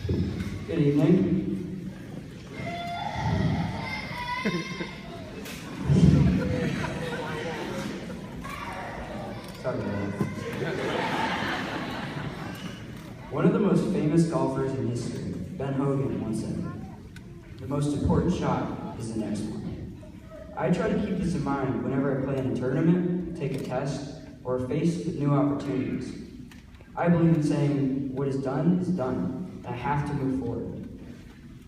Good evening. Sorry about that. One of the most famous golfers in history, Ben Hogan, once said, "The most important shot is the next one." I try to keep this in mind whenever I play in a tournament, take a test, or are faced with new opportunities. I believe in saying, what is done, and I have to move forward.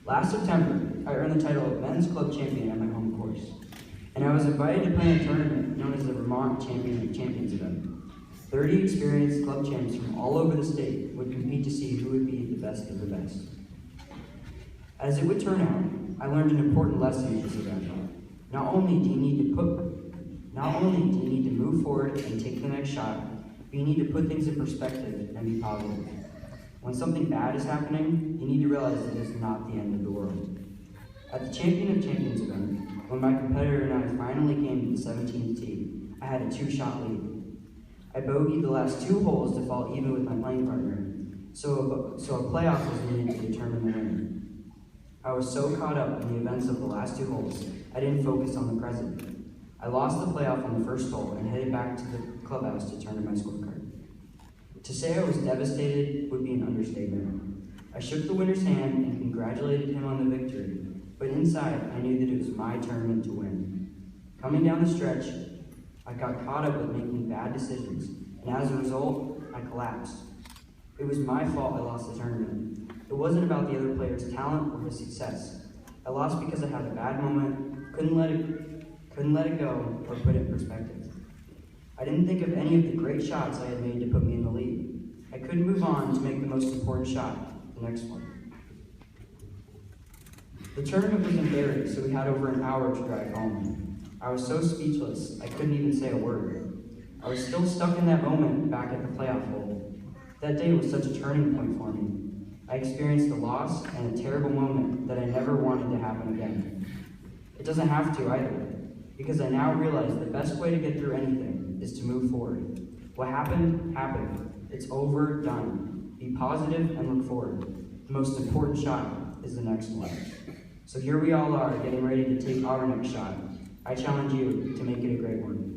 Last September, I earned the title of Men's Club Champion at my home course, and I was invited to play in a tournament known as the Vermont Champion of Champions event. 30 experienced club champs from all over the state would compete to see who would be the best of the best. As it would turn out, I learned an important lesson at this event. Not only do you need to move forward and take the next shot, but you need to put things in perspective and be positive. When something bad is happening, you need to realize that it is not the end of the world. At the Champion of Champions event, when my competitor and I finally came to the 17th tee, I had a 2-shot lead. I bogeyed the last 2 holes to fall even with my playing partner, so a playoff was needed to determine the winner. I was so caught up in the events of the last 2 holes, I didn't focus on the present. I lost the playoff on the first hole and headed back to the clubhouse to turn in my scorecard. To say I was devastated would be an understatement. I shook the winner's hand and congratulated him on the victory, but inside I knew that it was my tournament to win. Coming down the stretch, I got caught up with making bad decisions, and as a result, I collapsed. It was my fault I lost the tournament. It wasn't about the other player's talent or his success. I lost because I had a bad moment, couldn't let it go, or put it in perspective. I didn't think of any of the great shots I had made to put me in the lead. I couldn't move on to make the most important shot, the next one. The tournament was in Barrie, so we had over an hour to drive home. I was so speechless, I couldn't even say a word. I was still stuck in that moment back at the playoff hole. That day was such a turning point for me. I experienced a loss and a terrible moment that I never wanted to happen again. It doesn't have to either, because I now realize the best way to get through anything is to move forward. What happened, happened. It's over, done. Be positive and look forward. The most important shot is the next one. So here we all are, getting ready to take our next shot. I challenge you to make it a great one.